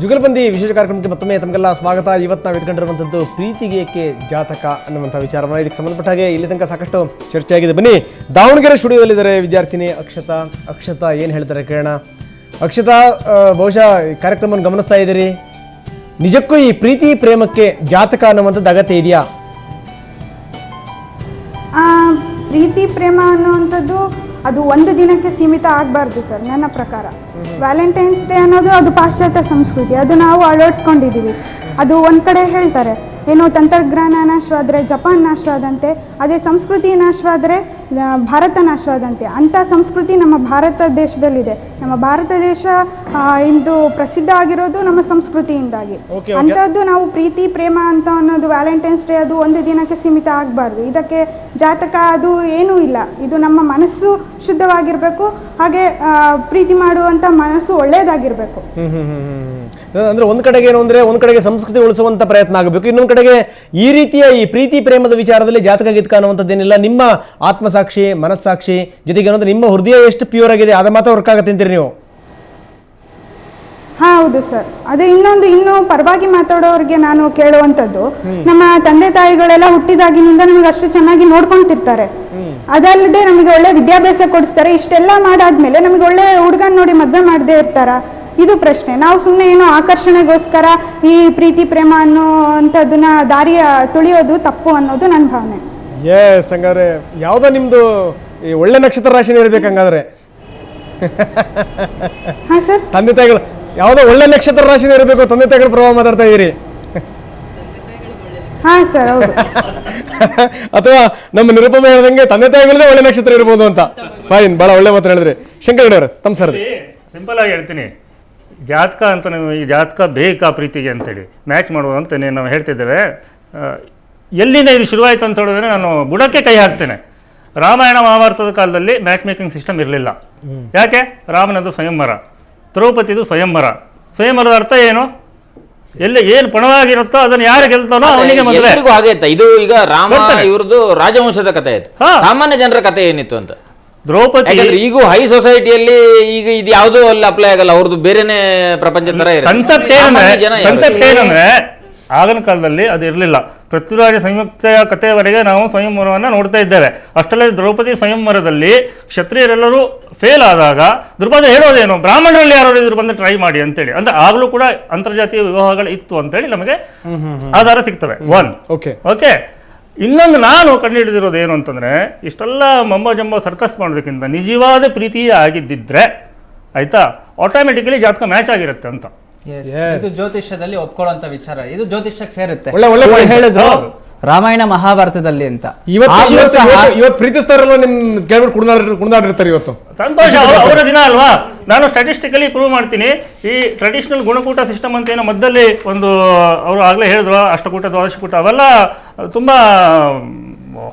ಜುಗಲ್ಬಂದಿ ವಿಶೇಷ ಕಾರ್ಯಕ್ರಮಕ್ಕೆ ಮತ್ತೊಮ್ಮೆ ತಮಗೆಲ್ಲ ಸ್ವಾಗತ. ಇವತ್ತು ನಾವು ಎತ್ಕೊಂಡಿರುವಂಥದ್ದು ಪ್ರೀತಿಗೆ ಜಾತಕ ಅನ್ನುವಂಥ ವಿಚಾರವನ್ನು. ಇದಕ್ಕೆ ಸಂಬಂಧಪಟ್ಟ ಹಾಗೆ ಇಲ್ಲಿ ತನಕ ಸಾಕಷ್ಟು ಚರ್ಚೆ ಆಗಿದೆ. ಬನ್ನಿ, ದಾವಣಗೆರೆ ಸ್ಟುಡಿಯೋದಲ್ಲಿದ್ದಾರೆ ವಿದ್ಯಾರ್ಥಿನಿ ಅಕ್ಷತಾ ಏನು ಹೇಳ್ತಾರೆ ಕೇಳೋಣ. ಅಕ್ಷತಾ, ಬಹುಶಃ ಕಾರ್ಯಕ್ರಮವನ್ನು ಗಮನಿಸ್ತಾ ಇದ್ದೀರಿ. ನಿಜಕ್ಕೂ ಈ ಪ್ರೀತಿ ಪ್ರೇಮಕ್ಕೆ ಜಾತಕ ಅನ್ನುವಂಥದ್ದು ಅಗತ್ಯ ಇದೆಯಾ? ಪ್ರೀತಿ ಪ್ರೇಮ ಅನ್ನುವಂಥದ್ದು ಅದು ಒಂದು ದಿನಕ್ಕೆ ಸೀಮಿತ ಆಗಬಾರ್ದು ಸರ್. ನನ್ನ ಪ್ರಕಾರ ವ್ಯಾಲೆಂಟೈನ್ಸ್ ಡೇ ಅನ್ನೋದು ಅದು ಪಾಶ್ಚಾತ್ಯ ಸಂಸ್ಕೃತಿ, ಅದು ನಾವು ಅಳವಡಿಸ್ಕೊಂಡಿದ್ದೀವಿ. ಅದು ಒಂದು ಕಡೆ ಹೇಳ್ತಾರೆ ಏನೋ ತಂತ್ರಜ್ಞಾನ ನಾಶವಾದರೆ ಜಪಾನ್ ನಾಶವಾದಂತೆ, ಅದೇ ಸಂಸ್ಕೃತಿ ನಾಶವಾದರೆ ಭಾರತ ನಾಶವಾದಂತೆ. ಅಂಥ ಸಂಸ್ಕೃತಿ ನಮ್ಮ ಭಾರತ ದೇಶದಲ್ಲಿದೆ. ನಮ್ಮ ಭಾರತ ದೇಶ ಇಂದು ಪ್ರಸಿದ್ಧ ಆಗಿರೋದು ನಮ್ಮ ಸಂಸ್ಕೃತಿಯಿಂದಾಗಿ. ಅಂಥದ್ದು ನಾವು ಪ್ರೀತಿ ಪ್ರೇಮ ಅಂತ ಅನ್ನೋದು ವ್ಯಾಲೆಂಟೈನ್ಸ್ ಡೇ ಅದು ಒಂದು ದಿನಕ್ಕೆ ಸೀಮಿತ ಆಗಬಾರ್ದು. ಇದಕ್ಕೆ ಜಾತಕ ಅದು ಏನೂ ಇಲ್ಲ. ಇದು ನಮ್ಮ ಮನಸ್ಸು ಶುದ್ಧವಾಗಿರಬೇಕು, ಹಾಗೆ ಪ್ರೀತಿ ಮಾಡುವಂಥ ಮನಸ್ಸು ಒಳ್ಳೆಯದಾಗಿರಬೇಕು. ಅಂದ್ರೆ ಒಂದ್ ಕಡೆಗೆ ಏನು ಅಂದ್ರೆ ಒಂದ್ ಕಡೆಗೆ ಸಂಸ್ಕೃತಿ ಉಳಿಸುವಂತ ಪ್ರಯತ್ನ ಆಗಬೇಕು, ಇನ್ನೊಂದ್ ಕಡೆಗೆ ಈ ರೀತಿಯ ಈ ಪ್ರೀತಿ ಪ್ರೇಮದ ವಿಚಾರದಲ್ಲಿ ಜಾತಕ ಗೀತಕ ಅನ್ನುವಂಥದ್ದೇನಿಲ್ಲ. ನಿಮ್ಮ ಆತ್ಮಸಾಕ್ಷಿ ಮನಸ್ಸಾಕ್ಷಿ ಜೊತೆಗೆ ಏನಂದ್ರೆ ನಿಮ್ಮ ಹೃದಯ ಎಷ್ಟು ಪ್ಯೂರ್ ಆಗಿದೆ ಅದ ಮಾತ್ರ ವರ್ಕ್ ಆಗತ್ತೆ ಅಂತೀರಿ ನೀವು? ಹೌದು ಸರ್. ಅದೇ ಇನ್ನೂ ಪರವಾಗಿ ಮಾತಾಡೋರಿಗೆ ನಾನು ಕೇಳುವಂಥದ್ದು, ನಮ್ಮ ತಂದೆ ತಾಯಿಗಳೆಲ್ಲ ಹುಟ್ಟಿದಾಗಿನಿಂದ ನಮಗೆ ಅಷ್ಟು ಚೆನ್ನಾಗಿ ನೋಡ್ಕೊಂತಿರ್ತಾರೆ. ಅದಲ್ಲದೆ ನಮಗೆ ಒಳ್ಳೆ ವಿದ್ಯಾಭ್ಯಾಸ ಕೊಡಿಸ್ತಾರೆ. ಇಷ್ಟೆಲ್ಲ ಮಾಡಾದ್ಮೇಲೆ ನಮಗೆ ಒಳ್ಳೆ ಹುಡುಗನ್ ನೋಡಿ ಮದುವೆ ಮಾಡದೇ ಇರ್ತಾರ? ಇದು ಪ್ರಶ್ನೆ. ನಾವು ಸುಮ್ಮನೆ ಏನೋ ಆಕರ್ಷಣೆಗೋಸ್ಕರ ಈ ಪ್ರೀತಿ ಪ್ರೇಮ ಅನ್ನೋಂಥದ್ದನ್ನ ದಾರಿಯ ತುಳಿಯೋದು ತಪ್ಪು ಅನ್ನೋದು ನನ್ನ ಭಾವನೆ. ಹಂಗಾದ್ರೆ ಯಾವ್ದೋ ನಿಮ್ದು ಈ ಒಳ್ಳೆ ನಕ್ಷತ್ರ ರಾಶಿನೇ ಇರ್ಬೇಕು ಹಂಗಾದ್ರೆ. ಹಾ ಸರ್, ತಂದೆ ತಾಯಿಗಳು ಯಾವ್ದೋ ಒಳ್ಳೆ ನಕ್ಷತ್ರ ರಾಶಿನೇ ಇರಬೇಕು. ತಂದೆ ತಾಯಿಗಳು ಪ್ರಭಾವ ಮಾತಾಡ್ತಾ ಇದೀರಿ? ಹಾ ಸರ್, ಹೌದು. ಅಥವಾ ನಮ್ಮ ನಿರುಪಮ ಹೇಳ್ದಂಗೆ ತಂದೆ ತಾಯಿಗಳದೇ ಒಳ್ಳೆ ನಕ್ಷತ್ರ ಇರ್ಬೋದು ಅಂತ. ಫೈನ್, ಬಹಳ ಒಳ್ಳೆ ಮಾತು ಹೇಳಿದ್ರಿ. ಶಂಕರ್ ಗೌಡ ಅವರೇ, ತಮ್ಮ ಸರ್ ಸಿಂಪಲ್ ಆಗಿ ಹೇಳ್ತೀನಿ, ಜಾತಕ ಅಂತ ನೀವು ಈ ಜಾತಕ ಬೇಕಾ ಪ್ರೀತಿಗೆ ಅಂತೇಳಿ ಮ್ಯಾಚ್ ಮಾಡುವುದು ಅಂತ ನಾವು ಹೇಳ್ತಿದ್ದೇವೆ. ಎಲ್ಲಿಂದ ಇದು ಶುರುವಾಯಿತು ಅಂತ ಹೇಳಿದ್ರೆ ನಾನು ಬುಡಕ್ಕೆ ಕೈ ಹಾಕ್ತೇನೆ. ರಾಮಾಯಣ ಮಹಾಭಾರತದ ಕಾಲದಲ್ಲಿ ಮ್ಯಾಚ್ ಮೇಕಿಂಗ್ ಸಿಸ್ಟಮ್ ಇರಲಿಲ್ಲ. ಯಾಕೆ? ರಾಮನದು ಸ್ವಯಂವರ, ದ್ರೌಪದಿದು ಸ್ವಯಂವರ. ಸ್ವಯಂವರದ ಅರ್ಥ ಏನು? ಎಲ್ಲಿ ಏನು ಪಣವಾಗಿರುತ್ತೋ ಅದನ್ನು ಯಾರು ಗೆಲ್ತಾನೋ ಅವನಿಗೆ ಮದುವೆ. ಇದು ಈಗ ರಾಮ ಇವ್ರದ್ದು ರಾಜವಂಶದ ಕಥೆ ಆಯ್ತು. ಸಾಮಾನ್ಯ ಜನರ ಕಥೆ ಏನಿತ್ತು ಅಂತ ದ್ರೌಪದಿ ಈಗ ಹೈ ಸೊಸೈಟಿಯಲ್ಲಿ ಈಗ ಇದು ಯಾವುದೋ ಅಲ್ಲಿ ಅಪ್ಲೈ ಆಗಲ್ಲ. ಅವ್ರದ್ದು ಬೇರೆನೆ ಪ್ರಪಂಚ ತರ ಕನ್ಸೆಪ್ಟ್ ಏನಂದ್ರೆ ಆಗಿನ ಕಾಲದಲ್ಲಿ ಅದು ಇರಲಿಲ್ಲ. ಪೃಥ್ವಿರಾಜ ಸಂಯುಕ್ತ ಕಥೆಯವರೆಗೆ ನಾವು ಸ್ವಯಂವರವನ್ನು ನೋಡ್ತಾ ಇದ್ದೇವೆ. ಅಷ್ಟಲ್ಲೇ ದ್ರೌಪದಿ ಸ್ವಯಂವರದಲ್ಲಿ ಕ್ಷತ್ರಿಯರೆಲ್ಲರೂ ಫೇಲ್ ಆದಾಗ ದ್ರುಪದ ಹೇಳೋದೇನು, ಬ್ರಾಹ್ಮಣರಲ್ಲಿ ಯಾರು ಇದ್ರು ಬಂದು ಟ್ರೈ ಮಾಡಿ ಅಂತೇಳಿ. ಅಂದ್ರೆ ಆಗಲೂ ಕೂಡ ಅಂತರ್ಜಾತೀಯ ವಿವಾಹಗಳು ಇತ್ತು ಅಂತೇಳಿ ನಮಗೆ ಆಧಾರ ಸಿಗ್ತವೆ. ಓಕೆ. ಇನ್ನೊಂದು ನಾನು ಕಂಡುಹಿಡಿದಿರೋದು ಏನು ಅಂತಂದ್ರೆ, ಇಷ್ಟೆಲ್ಲ ಮಂಬ ಜಂಬ ಸರ್ಕಸ್ ಮಾಡೋದಕ್ಕಿಂತ ನಿಜವಾದ ಪ್ರೀತಿಯೇ ಆಗಿದ್ದಿದ್ರೆ ಆಯ್ತಾ, ಆಟೋಮೆಟಿಕಲಿ ಜಾತಕ ಮ್ಯಾಚ್ ಆಗಿರುತ್ತೆ ಅಂತ. ಇದು ಜ್ಯೋತಿಷ್ಯದಲ್ಲಿ ಒಪ್ಕೊಳ್ಳುವಂತ ವಿಚಾರ. ಇದು ಜ್ಯೋತಿಷ್ಯಕ್ಕೆ ಸೇರುತ್ತೆ. ಹೇಳಿದ್ರು ರಾಮಾಯಣ ಮಹಾಭಾರತದಲ್ಲಿ ಅಂತ. ಇವತ್ತು ಪ್ರೀತಿಸ್ತಾರಲ್ಲ, ನಿಮ್ ಕೇಳ್ಬಿಟ್ಟು ಕುಣಿದಾಡಿರ್ತಾರೆ ಇವತ್ತು. ಸಂತೋಷ, ಅವರ ದಿನ ಅಲ್ವಾ. ನಾನು ಸ್ಟ್ಯಾಟಿಸ್ಟಿಕಲಿ ಪ್ರೂವ್ ಮಾಡ್ತೀನಿ. ಈ ಟ್ರೆಡಿಷನಲ್ ಗುಣಕೂಟ ಸಿಸ್ಟಮ್ ಅಂತ ಏನೋ ಮಧ್ಯದಲ್ಲಿ ಒಂದು ಅವರು ಆಗ್ಲೇ ಹೇಳಿದ್ರು, ಅಷ್ಟಕೂಟ ದ್ವಾದಶಕೂಟ ಅವೆಲ್ಲ ತುಂಬಾ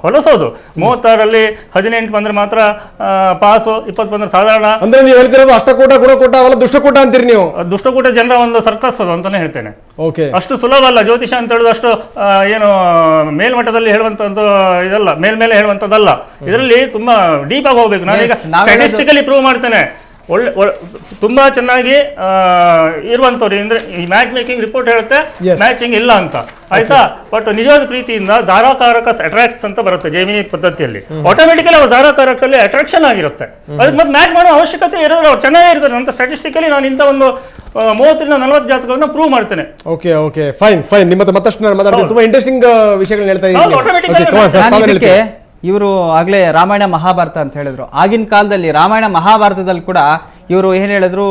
ಹೊಲಸೋದು. 36ರಲ್ಲಿ 18 ಬಂದ್ರೆ ಮಾತ್ರ ಪಾಸು, 20 ಬಂದ್ರೆ ಸಾಧಾರಣ. ಅಂದ್ರೆ ನೀವು ಹೇಳ್ತಿರೋದು ಅಷ್ಟಕೂಟ ಗುಣಕೂಟ ಅವೆಲ್ಲ ದುಷ್ಟಕೂಟ ಅಂತೀರಿ ನೀವು? ದುಷ್ಟಕೂಟ ಜನರ ಒಂದು ಸರ್ಕಸ್ ಅದು ಅಂತಾನೆ ಹೇಳ್ತೇನೆ. ಅಷ್ಟು ಸುಲಭ ಅಲ್ಲ ಜ್ಯೋತಿಷ ಅಂತ ಹೇಳುದು. ಅಷ್ಟು ಏನು ಮೇಲ್ಮಟ್ಟದಲ್ಲಿ ಹೇಳುವಂತದ್ದು ಇದಲ್ಲ, ಮೇಲ್ಮೇಲೆ ಹೇಳುವಂತದ್ದಲ್ಲ. ಇದರಲ್ಲಿ ತುಂಬಾ ಡೀಪ್ ಆಗಿ ಹೋಗ್ಬೇಕು. ನಾನೀಗ ಸ್ಟ್ಯಾಟಿಸ್ಟಿಕಲಿ ಪ್ರೂವ್ ಮಾಡ್ತೇನೆ. ತುಂಬಾ ಚೆನ್ನಾಗಿ ಇರುವಂತವ್ರು ಅಂದ್ರೆ ಈ ಮ್ಯಾಚ್ ಮೇಕಿಂಗ್ ರಿಪೋರ್ಟ್ ಹೇಳುತ್ತೆ ಮ್ಯಾಚಿಂಗ್ ಇಲ್ಲ ಅಂತ, ಆಯ್ತಾ. ಬಟ್ ನಿಜವಾದ ಪ್ರೀತಿಯಿಂದ ಧಾರಾಕಾರಕ ಅಟ್ರಾಕ್ಟ್ಸ್ ಅಂತ ಬರುತ್ತೆ ಜೈಮಿನಿ ಪದ್ಧತಿಯಲ್ಲಿ. ಆಟೋಮೆಟಿಕಲಿ ಅವ್ರು ಧಾರಾಕಾರಕಲ್ಲಿ ಅಟ್ರಾಕ್ಷನ್ ಆಗಿರುತ್ತೆ. ಅದಕ್ಕೆ ಮತ್ತೆ ಮ್ಯಾಚ್ ಮಾಡೋ ಅವಶ್ಯಕತೆ ಇರೋದು, ಅವ್ರು ಚೆನ್ನಾಗೇ ಇರ್ತಾರೆ ಅಂತ. ಸ್ಟ್ಯಾಟಿಸ್ಟಿಕಲಿ ನಾನು ಇಂಥ ಒಂದು 30-40 ಜಾತಕಗಳನ್ನ ಪ್ರೂವ್ ಮಾಡ್ತೇನೆ. ಫೈನ್. ನಿಮ್ಮ ಮತ್ತಷ್ಟು ನಾನು ಮಾತಾಡ್ತೀನಿ. ತುಂಬಾ ಇಂಟ್ರೆಸ್ಟಿಂಗ್ ವಿಷಯಗಳನ್ನ ಹೇಳ್ತಾ ಇದ್ದೀನಿ. ಇವರು ಆಗ್ಲೇ ರಾಮಾಯಣ ಮಹಾಭಾರತ ಅಂತ ಹೇಳಿದ್ರು. ಆಗಿನ ಕಾಲದಲ್ಲಿ ರಾಮಾಯಣ ಮಹಾಭಾರತದಲ್ಲಿ ಕೂಡ ಇವರು ಏನ್ ಹೇಳಿದ್ರು,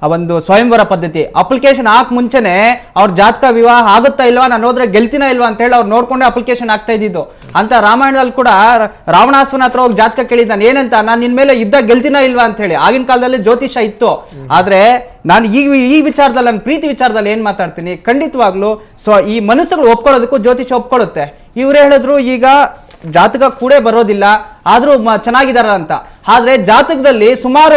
ಆ ಒಂದು ಸ್ವಯಂವರ ಪದ್ಧತಿ ಅಪ್ಲಿಕೇಶನ್ ಹಾಕ್ ಮುಂಚೆನೆ ಅವ್ರ ಜಾತಕ ವಿವಾಹ ಆಗುತ್ತಾ ಇಲ್ವಾ, ನಾನು ಹೋದ್ರೆ ಗೆಲ್ತಿನ ಇಲ್ವಾ ಅಂತ ಹೇಳಿ ಅವ್ರು ನೋಡ್ಕೊಂಡೆ ಅಪ್ಲಿಕೇಶನ್ ಆಗ್ತಾ ಇದ್ದಿದ್ದು. ಅಂತ ರಾಮಾಯಣದಲ್ಲಿ ಕೂಡ ರಾವಣಾಸುರನ ಹತ್ರ ಹೋಗಿ ಜಾತಕ ಕೇಳಿದ್ದಾನೆ ಏನಂತ, ನಾನು ನಿನ್ ಮೇಲೆ ಯುದ್ಧ ಗೆಲ್ತಿನ ಇಲ್ವಾ ಅಂತ ಹೇಳಿ. ಆಗಿನ ಕಾಲದಲ್ಲಿ ಜ್ಯೋತಿಷ ಇತ್ತು. ಆದ್ರೆ ನಾನು ಈ ವಿಚಾರದಲ್ಲಿ, ನಾನು ಪ್ರೀತಿ ವಿಚಾರದಲ್ಲಿ ಏನ್ ಮಾತಾಡ್ತೀನಿ, ಖಂಡಿತವಾಗ್ಲು ಈ ಮನಸ್ಸುಗಳು ಒಪ್ಕೊಳ್ಳೋದಕ್ಕೂ ಜ್ಯೋತಿಷ ಒಪ್ಕೊಳ್ಳುತ್ತೆ. ಇವ್ರು ಹೇಳಿದ್ರು ಈಗ ಜಾತಕ ಕೂಡ ಬರೋದಿಲ್ಲ ಆದ್ರೂ ಚೆನ್ನಾಗಿದಾರ ಅಂತ. ಆದ್ರೆ ಜಾತಕದಲ್ಲಿ ಸುಮಾರು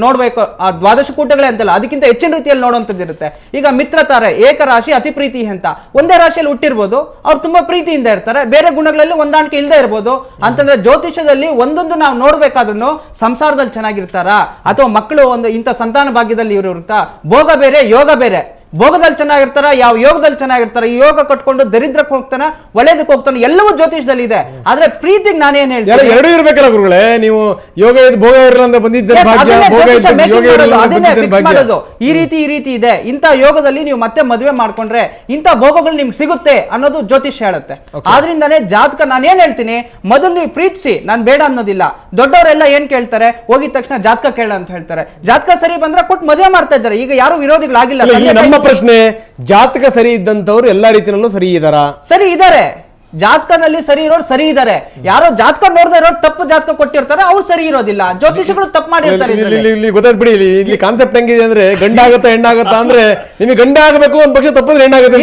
ನೋಡ್ಬೇಕು, ಆ ದ್ವಾದಶ ಕೂಟಗಳೇ ಅಂತಲ್ಲ, ಅದಕ್ಕಿಂತ ಹೆಚ್ಚಿನ ರೀತಿಯಲ್ಲಿ ನೋಡುವಂಥದ್ದು ಇರುತ್ತೆ. ಈಗ ಮಿತ್ರ ತಾರೆ, ಏಕರಾಶಿ ಅತಿ ಪ್ರೀತಿ ಅಂತ. ಒಂದೇ ರಾಶಿಯಲ್ಲಿ ಹುಟ್ಟಿರ್ಬೋದು, ಅವ್ರು ತುಂಬಾ ಪ್ರೀತಿಯಿಂದ ಇರ್ತಾರೆ, ಬೇರೆ ಗುಣಗಳಲ್ಲಿ ಹೊಂದಾಣಿಕೆ ಇಲ್ಲದೆ ಇರ್ಬೋದು. ಅಂತಂದ್ರೆ ಜ್ಯೋತಿಷದಲ್ಲಿ ಒಂದೊಂದು ನಾವು ನೋಡ್ಬೇಕಾದನ್ನು ಸಂಸಾರದಲ್ಲಿ ಚೆನ್ನಾಗಿರ್ತಾರ ಅಥವಾ ಮಕ್ಕಳು ಒಂದು ಇಂಥ ಸಂತಾನ ಭಾಗ್ಯದಲ್ಲಿ ಇವರು ಇರುತ್ತಾ, ಭೋಗ ಬೇರೆ ಯೋಗ ಬೇರೆ. ಭೋಗದಲ್ಲಿ ಚೆನ್ನಾಗಿರ್ತಾರ, ಯಾವ ಯೋಗದಲ್ಲಿ ಚೆನ್ನಾಗಿರ್ತಾರ, ಈ ಯೋಗ ಕಟ್ಕೊಂಡು ದರಿದ್ರಕ್ಕೆ ಹೋಗ್ತಾನ, ಒಳ್ಳೇದಕ್ಕೆ ಹೋಗ್ತಾನೆ, ಎಲ್ಲವೂ ಜ್ಯೋತಿಷದಲ್ಲಿ ಇದೆ. ಆದ್ರೆ ಪ್ರೀತಿಗೆ ನಾನೇನ್ ಹೇಳ್ತೀನಿ, ಎರಡೂ ಇರ್ಬೇಕಲ್ಲ ಗುರುಗಳೇ. ನೀವು ಯೋಗ ಭೋಗ ಇರಲ್ಲ ಬಂದಿದ್ದ ಭಾಗ್ಯ, ಭೋಗ ಯೋಗ ಮಾಡೋದು ಈ ರೀತಿ ಇದೆ. ಇಂಥ ಯೋಗದಲ್ಲಿ ನೀವು ಮತ್ತೆ ಮದುವೆ ಮಾಡ್ಕೊಂಡ್ರೆ ಇಂಥ ಭೋಗಗಳು ನಿಮ್ಗೆ ಸಿಗುತ್ತೆ ಅನ್ನೋದು ಜ್ಯೋತಿಷ್ ಹೇಳುತ್ತೆ. ಆದ್ರಿಂದಾನೇ ಜಾತಕ ನಾನೇನ್ ಹೇಳ್ತೀನಿ, ಮೊದಲು ನೀವು ಪ್ರೀತಿಸಿ, ನಾನ್ ಬೇಡ ಅನ್ನೋದಿಲ್ಲ. ದೊಡ್ಡವರೆಲ್ಲ ಏನ್ ಕೇಳ್ತಾರೆ, ಹೋಗಿದ ತಕ್ಷಣ ಜಾತಕ ಕೇಳ ಅಂತ ಹೇಳ್ತಾರೆ. ಜಾತಕ ಸರಿ ಬಂದ್ರೆ ಕೊಟ್ಟು ಮದುವೆ ಮಾಡ್ತಾ ಇದ್ದಾರೆ. ಈಗ ಯಾರು ವಿರೋಧಿಗಳಾಗಿಲ್ಲ. ನಮ್ಮ ಪ್ರಶ್ನೆ, ಜಾತಕ ಸರಿ ಇದ್ದಂತವ್ರು ಎಲ್ಲಾ ರೀತಿಯಲ್ಲೂ ಸರಿ ಇದಾರಾ? ಸರಿ ಇದಾರೆ. ಜಾತಕದಲ್ಲಿ ಸರಿ ಇರೋರು ಸರಿ ಇದಾರೆ. ಯಾರೋ ಜಾತಕ ನೋಡದೆ ಇರೋರು ತಪ್ಪು ಜಾತಕ ಕೊಟ್ಟಿರ್ತಾರೆ, ಅವ್ರು ಸರಿ ಇರೋದಿಲ್ಲ. ಜ್ಯೋತಿಷಿಗಳು ತಪ್ಪು ಮಾಡಿರ್ತಾರೆ. ಗೊತ್ತಾಯ್ತು ಬಿಡಿ. ಇಲ್ಲಿ ಕಾನ್ಸೆಪ್ಟ್ ಹೆಂಗಿದೆ ಅಂದ್ರೆ, ಗಂಡಾಗತ್ತಾ ಹೆಣ್ಣಾಗತ್ತಾ ಅಂದ್ರೆ, ನಿಮಗೆ ಗಂಡ ಆಗಬೇಕು ಒಂದ್ ಪಕ್ಷ ತಪ್ಪಿದ್ರೆ ಹೆಣ್ಣಾಗುತ್ತೆ.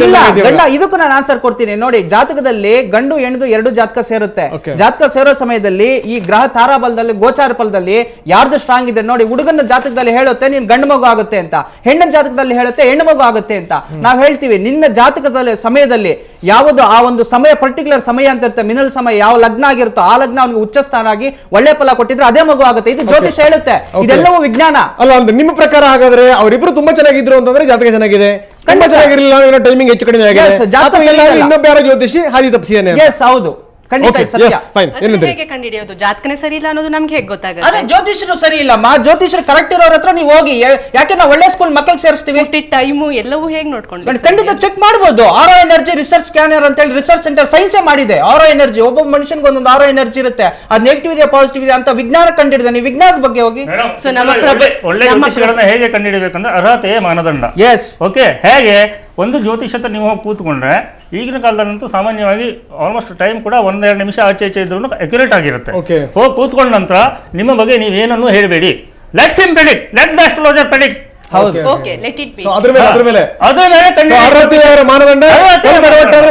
ಗಂಡ, ಇದಕ್ಕೂ ನಾನು ಆನ್ಸರ್ ಕೊಡ್ತೀನಿ ನೋಡಿ. ಜಾತಕದಲ್ಲಿ ಗಂಡು ಹೆಣ್ಣು ಎರಡು ಜಾತಕ ಸೇರುತ್ತೆ. ಜಾತಕ ಸೇರೋ ಸಮಯದಲ್ಲಿ ಈ ಗ್ರಹ ತಾರಾಬಲದಲ್ಲಿ, ಗೋಚಾರ ಫಲದಲ್ಲಿ ಯಾರ್ದು ಸ್ಟ್ರಾಂಗ್ ಇದೆ ನೋಡಿ. ಹುಡುಗನ ಜಾತಕದಲ್ಲಿ ಹೇಳುತ್ತೆ ನೀನ್ ಗಂಡು ಮಗು ಆಗುತ್ತೆ ಅಂತ, ಹೆಣ್ಣಿನ ಜಾತಕದಲ್ಲಿ ಹೇಳುತ್ತೆ ಹೆಣ್ಣು ಮಗು ಆಗುತ್ತೆ ಅಂತ. ನಾವ್ ಹೇಳ್ತೀವಿ ನಿನ್ನ ಜಾತಕದಲ್ಲಿ ಸಮಯದಲ್ಲಿ ಯಾವುದು ಆ ಒಂದು ಸಮಯ ಪರ್ಟಿಕ್ಯುಲರ್ ಸಮಯ ಅಂತ ಇರುತ್ತೆ, ಮಿನಲ್ ಸಮಯ ಯಾವ ಲಗ್ನ ಆಗಿರುತ್ತೋ ಆ ಲಗ್ನ ಅವನಿಗೆ ಉಚ್ಚ ಸ್ಥಾನ ಆಗಿ ಒಳ್ಳೆ ಫಲ ಕೊಟ್ಟಿದ್ರೆ ಅದೇ ಮಗು ಆಗುತ್ತೆ. ಇದು ಜ್ಯೋತಿಷ ಹೇಳುತ್ತೆ. ಇದೆಲ್ಲವೂ ವಿಜ್ಞಾನ ಅಲ್ಲ. ಅಂದ್ರೆ ನಿಮ್ಮ ಪ್ರಕಾರ ಹಾಗಾದ್ರೆ ಅವರಿಬ್ರು ತುಂಬಾ ಚೆನ್ನಾಗಿದ್ರು ಅಂತಂದ್ರೆ ಜಾತಕ ಚೆನ್ನಾಗಿದೆ, ತುಂಬಾ ಚೆನ್ನಾಗಿರಲಿಲ್ಲ, ಟೈಮಿಂಗ್ ಹೆಚ್ಚು ಕಡಿಮೆ ಆಗಿದೆ, ಇನ್ನೊಬ್ಬ ಯಾರೋ ಜ್ಯೋತಿಷಿ ಹಾದಿ ತಪ್ಪಿಸಿದಾನೆ. ಹೌದು, ಖಂಡಿತ ಹೇಗೆ ಕಂಡುಹಿಡಿಯೋದು? ಜಾತಕನೇ ಸರಿ ಇಲ್ಲ ಅನ್ನೋದು ನಮ್ಗೆ ಹೇಗೆ ಗೊತ್ತಾಗುತ್ತೆ? ಅದೇ ಜ್ಯೋತಿಷರು ಸರಿ ಇಲ್ಲ. ಜ್ಯೋತಿಷರು ಕರೆಕ್ಟ್ ಇರೋರ ಹತ್ರ ನೀವು ಹೋಗಿ. ಯಾಕೆ ನಾವು ಒಳ್ಳೆ ಸ್ಕೂಲ್ ಮಕ್ಕಳಿಗೆ ಸೇರಿಸ್ತೀವಿ, ಟೈಮು ಎಲ್ಲವೂ ಹೇಗೆ ನೋಡ್ಕೊಂಡು ಖಂಡಿತ ಚೆಕ್ ಮಾಡಬಹುದು. ಆರೋ ಎನರ್ಜಿ ರಿಸರ್ಚ್ ಸ್ಕ್ಯಾನರ್ ಅಂತ ಹೇಳಿ ರಿಸರ್ಚ್ ಸೆಂಟರ್ ಸೈನ್ಸೇ ಮಾಡಿದೆ. ಆರೋ ಎನರ್ಜಿ, ಒಬ್ಬ ಮನುಷ್ಯನಿಗೆ ಒಂದೊಂದು ಆರೋ ಎನರ್ಜಿ ಇರುತ್ತೆ, ಅದು ನೆಗೆಟಿವ್ ಇದೆ ಪಾಸಿಟಿವ್ ಇದೆ ಅಂತ ವಿಜ್ಞಾನ ಕಂಡಿಡಿದೆ. ನೀವು ವಿಜ್ಞಾನದ ಬಗ್ಗೆ ಹೋಗಿ. ಒಳ್ಳೆ ಜ್ಯೋತಿಷಿಗಳನ್ನ ಹೇಗೆ ಕಂಡುಹಿಡಬೇಕಂದ್ರೆ ಅರ್ಹತೆ ಮಾನದಂಡ. ಓಕೆ, ಹೇಗೆ ಒಂದು ಜ್ಯೋತಿಷ ಹತ್ರ ನೀವು ಹೋಗಿ ಕೂತ್ಕೊಂಡ್ರೆ, ಈಗಿನ ಕಾಲದಲ್ಲಂತೂ ಸಾಮಾನ್ಯವಾಗಿ ಆಲ್ಮೋಸ್ಟ್ ಟೈಮ್ ಕೂಡ 1-2 ನಿಮಿಷ ಆಚೆ ಈಚೆ ಇದ್ರೂ ಅಕ್ಯುರೇಟ್ ಆಗಿರುತ್ತೆ. ಹೋಗಿ ಕೂತ್ಕೊಂಡ ನಂತರ ನಿಮ್ಮ ಬಗ್ಗೆ ನೀವೇನನ್ನು ಹೇಳಬೇಡಿ. Let him predict, let the astrologer predict. Okay, let it be. ಅದ್ರ ಮೇಲೆ ಮಾನದಂಡ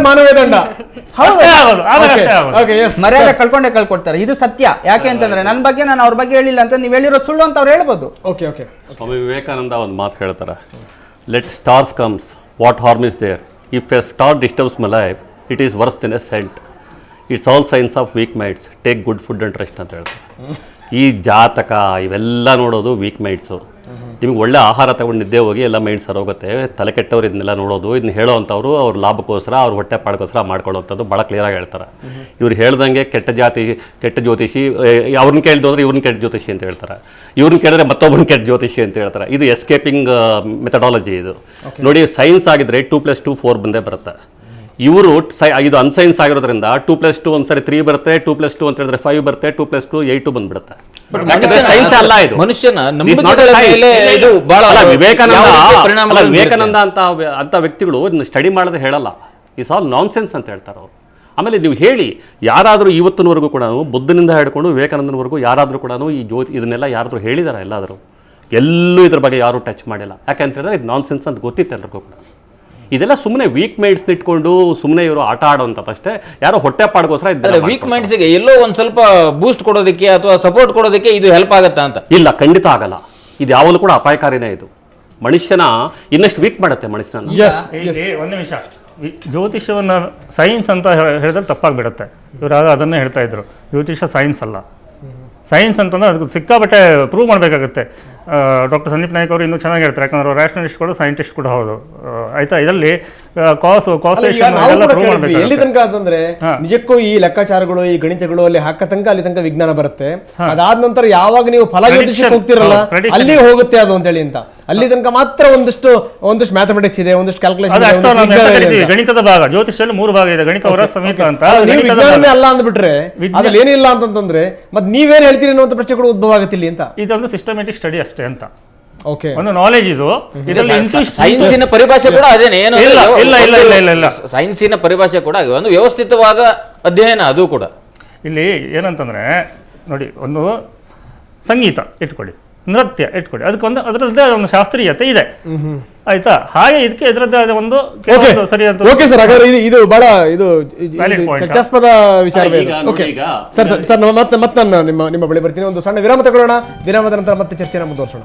ಮಾನವೇದಂಡ. ಮರ್ಯಾದೆ ಕಳ್ಕೊಡ್ತಾರೆ. ಇದು ಸತ್ಯ. ಯಾಕೆ ಅಂತಂದ್ರೆ ನನ್ನ ಬಗ್ಗೆ ನಾನು ಅವ್ರ ಬಗ್ಗೆ ಹೇಳಿಲ್ಲ ಅಂತ ನೀವು ಹೇಳಿರೋ ಸುಳ್ಳು ಅಂತ ಅವ್ರು ಹೇಳ್ಬೋದು. ಸ್ವಾಮಿ ವಿವೇಕಾನಂದ ಒಂದು ಮಾತು ಹೇಳ್ತಾರೆ, let stars comes, what harm is there, if a star disturbs my life it is worth then a cent, it's all signs of weak minds, take good food and rest ಅಂತ ಹೇಳ್ತಾರೆ. ಈ ಜಾತಕ ಇವೆಲ್ಲ ನೋಡೋದು ವೀಕ್ ಮೈಂಡ್ಸು. ನಿಮ್ಗೆ ಒಳ್ಳೆ ಆಹಾರ ತಗೊಂಡು ನಿದ್ದೆ ಹೋಗಿ ಎಲ್ಲ ಮೈಂಡ್ ಸರೋಗುತ್ತೆ. ತಲೆ ಕೆಟ್ಟವ್ರು ಇದನ್ನೆಲ್ಲ ನೋಡೋದು, ಇದನ್ನ ಹೇಳೋ ಅಂಥವ್ರು ಅವ್ರ ಲಾಭಕ್ಕೋಸ್ಕರ, ಅವ್ರ ಹೊಟ್ಟೆ ಪಾಡ್ಕೋಸ್ಕರ ಮಾಡ್ಕೊಳ್ಳೋಂಥದ್ದು ಭಾಳ ಕ್ಲಿಯರಾಗಿ ಹೇಳ್ತಾರೆ. ಇವ್ರು ಹೇಳ್ದಂಗೆ ಕೆಟ್ಟ ಜ್ಯೋತಿಷಿ, ಅವ್ರನ್ನ ಕೇಳಿದ್ರು ಅಂದರೆ ಇವ್ರನ್ನ ಕೆಟ್ಟ ಜ್ಯೋತಿಷಿ ಅಂತ ಹೇಳ್ತಾರೆ, ಇವ್ರನ್ನ ಕೇಳಿದ್ರೆ ಮತ್ತೊಬ್ಬರನ್ನ ಕೆಟ್ಟ ಜ್ಯೋತಿಷಿ ಅಂತ ಹೇಳ್ತಾರೆ. ಇದು ಎಸ್ಕೇಪಿಂಗ್ ಮೆಥಡಾಲಜಿ ಇದು. ನೋಡಿ, ಸೈನ್ಸ್ ಆಗಿದ್ರೆ 2+2 4 ಬಂದೇ ಬರುತ್ತೆ. ಇವರು ಇದು ಅನ್ಸೈನ್ಸ್ ಆಗಿರೋದ್ರಿಂದ 2+2 ಒಂದ್ಸರಿ 3 ಬರುತ್ತೆ, 2+2 ಅಂತ ಹೇಳಿದ್ರೆ 5 ಬರುತ್ತೆ, 2+2 8 ಬಂದ್ಬಿಡುತ್ತೆ. ಸೈನ್ಸ್ ಅಲ್ಲ ಇದು, ಮನುಷ್ಯನ ವಿವೇಕಾನಂದ ಅಂತ ವ್ಯಕ್ತಿಗಳು ಸ್ಟಡಿ ಮಾಡದೆ ಹೇಳಲ್ಲ, ಇಟ್ಸ್ ಆಲ್ ನಾನ್ ಸೆನ್ಸ್ ಅಂತ ಹೇಳ್ತಾರೆ ಅವರು. ಆಮೇಲೆ ನೀವು ಹೇಳಿ, ಯಾರಾದರೂ ಇವತ್ತಿನವರೆಗೂ ಕೂಡ ಬುದ್ಧನಿಂದ ಹಿಡ್ಕೊಂಡು ವಿವೇಕಾನಂದನವರೆಗೂ ಯಾರಾದರೂ ಕೂಡ ಈ ಇದನ್ನೆಲ್ಲ ಯಾರಾದರೂ ಹೇಳಿದಾರ? ಎಲ್ಲೂ ಇದ್ರ ಬಗ್ಗೆ ಯಾರು ಟಚ್ ಮಾಡಿಲ್ಲ. ಯಾಕೆ ಅಂತ ಹೇಳಿದ್ರೆ ಇದು ನಾನ್ ಸೆನ್ಸ್ ಅಂತ ಗೊತ್ತಿತ್ತು ಎಲ್ರಿಗೂ ಕೂಡ. ಇದೆಲ್ಲ ಸುಮ್ಮನೆ ವೀಕ್ ಮೈಂಡ್ಸ್ ಇಟ್ಕೊಂಡು ಸುಮ್ಮನೆ ಇವರು ಆಟ ಆಡುವಂಥದ್ದಷ್ಟೇ. ಯಾರೋ ಹೊಟ್ಟೆ ಪಾಡ್ಗೋಸ್ಕರ ವೀಕ್ ಮೈಂಡ್ಸ್ಗೆ ಎಲ್ಲೋ ಒಂದು ಸ್ವಲ್ಪ ಬೂಸ್ಟ್ ಕೊಡೋದಕ್ಕೆ ಅಥವಾ ಸಪೋರ್ಟ್ ಕೊಡೋದಕ್ಕೆ ಇದು ಹೆಲ್ಪ್ ಆಗುತ್ತಾ ಅಂತ? ಇಲ್ಲ, ಖಂಡಿತ ಆಗಲ್ಲ. ಇದು ಯಾವಾಗಲೂ ಕೂಡ ಅಪಾಯಕಾರಿನೇ. ಇದು ಮನುಷ್ಯನ ಇನ್ನಷ್ಟು ವೀಕ್ ಮಾಡುತ್ತೆ ಮನುಷ್ಯನ. ಒಂದು ನಿಮಿಷ, ಜ್ಯೋತಿಷ್ಯವನ್ನ ಸೈನ್ಸ್ ಅಂತ ಹೇಳಿದ್ರೆ ತಪ್ಪಾಗ್ಬಿಡುತ್ತೆ. ಇವರು ಅದನ್ನೇ ಹೇಳ್ತಾ ಇದ್ರು, ಜ್ಯೋತಿಷ ಸೈನ್ಸ್ ಅಲ್ಲ. ಸೈನ್ಸ್ ಅಂತಂದ್ರೆ ಅದಕ್ಕೆ ಸಿಕ್ಕಾಬಟ್ಟೆ ಪ್ರೂವ್ ಮಾಡಬೇಕಾಗುತ್ತೆ. ಡಾಕ್ಟರ್ ಸಂದೀಪ್ ನಾಯ್ಕ ಅವರು ಇನ್ನೂ ಚೆನ್ನಾಗಿ ಹೇಳ್ತಾರೆ, ಯಾಕಂದ್ರೆ ರ್ಯಾಷನಲಿಸ್ಟ್ ಕೂಡ ಸೈಂಟಿಸ್ಟ್ ಕೂಡ ಹೌದು. ಆಯ್ತಾ, ಇದರಲ್ಲಿ ಎಲ್ಲಿ ತನಕ ಅಂತಂದ್ರೆ ನಿಜಕ್ಕೂ ಈ ಲೆಕ್ಕಾಚಾರಗಳು, ಈ ಗಣಿತಗಳು ಅಲ್ಲಿ ಹಾಕ ತನಕ ಅಲ್ಲಿ ತನಕ ವಿಜ್ಞಾನ ಬರುತ್ತೆ. ಅದಾದ ನಂತರ ಯಾವಾಗ ನೀವು ಫಲ ಜ್ಯೋತಿಷಕ್ಕೆ ಹೋಗ್ತಿರಲ್ಲ ಅಲ್ಲಿ ಹೋಗುತ್ತೆ ಅದು ಅಂತ ಹೇಳಿ ಅಂತ, ಅಲ್ಲಿ ತನಕ ಮಾತ್ರ ಒಂದಷ್ಟು ಮ್ಯಾಥಮೆಟಿಕ್ಸ್ ಇದೆ, ಒಂದಷ್ಟು ಕ್ಯಾಲ್ಕುಲೇಷನ್. ಗಣಿತದ ಭಾಗ ಜ್ಯೋತಿಷದಲ್ಲಿ 3 ಭಾಗ ಇದೆ, ಗಣಿತ ಹೊರ ಸಮೇತ ಅಂತ. ವಿಜ್ಞಾನನೇ ಅಲ್ಲ ಅಂದ್ಬಿಟ್ರೆ ಅದ್ರಲ್ಲಿ ಏನಿಲ್ಲ ಅಂತಂದ್ರೆ ಮತ್ತೆ ನೀವೇನ್ ಹೇಳ್ತೀರಿ ಅನ್ನುವಂತ ಪ್ರಶ್ನೆಗಳು ಉದ್ಭವ ಆಗುತ್ತೆ ಇಲ್ಲಿ ಅಂತ. ಇದೊಂದು ಸಿಸ್ಟಮ್ಯಾಟಿಕ್ ಸ್ಟಡಿ ಅಷ್ಟೇ ಅಂತ, ಒಂದು ನಾಲೆಜ್ ಇದು. ಸೈನ್ಸಿನ ಪರಿಭಾಷೆ ಕೂಡ ಅದೇನೆ. ಇಲ್ಲ, ಸೈನ್ಸಿನ ಪರಿಭಾಷೆ ಕೂಡ ಒಂದು ವ್ಯವಸ್ಥಿತವಾದ ಅಧ್ಯಯನ ಅದು ಕೂಡ. ಇಲ್ಲಿ ಏನಂತಂದ್ರೆ ನೋಡಿ, ಒಂದು ಸಂಗೀತ ಇಟ್ಕೊಳ್ಳಿ, ನೃತ್ಯ ಇಟ್ಕೊಳ್ಳಿ, ಅದರದ್ದೇ ಒಂದು ಶಾಸ್ತ್ರೀಯತೆ ಇದೆ. ಆಯ್ತಾ, ಹಾಗೆ ಇದಕ್ಕೆ ಇದರದ್ದೇ ಆದ ಒಂದು ಸರಿ ಅಂತ. ಓಕೆ ಸರ್, ಹಾಗಾದ್ರೆ ಇದು ಬಹಳ ಇದು ಚರ್ಚಾಸ್ಪದ ವಿಚಾರವೇ. ಓಕೆ ಸರ್, ಮತ್ತೆ ನಿಮ್ಮ ಬಳಿ ಬರ್ತೀನಿ. ಒಂದು ಸಣ್ಣ ವಿರಾಮ ತಗೊಳ್ಳೋಣ. ವಿರಾಮದ ನಂತರ ಮತ್ತೆ ಚರ್ಚೆನ ಮುಂದುವರಿಸೋಣ.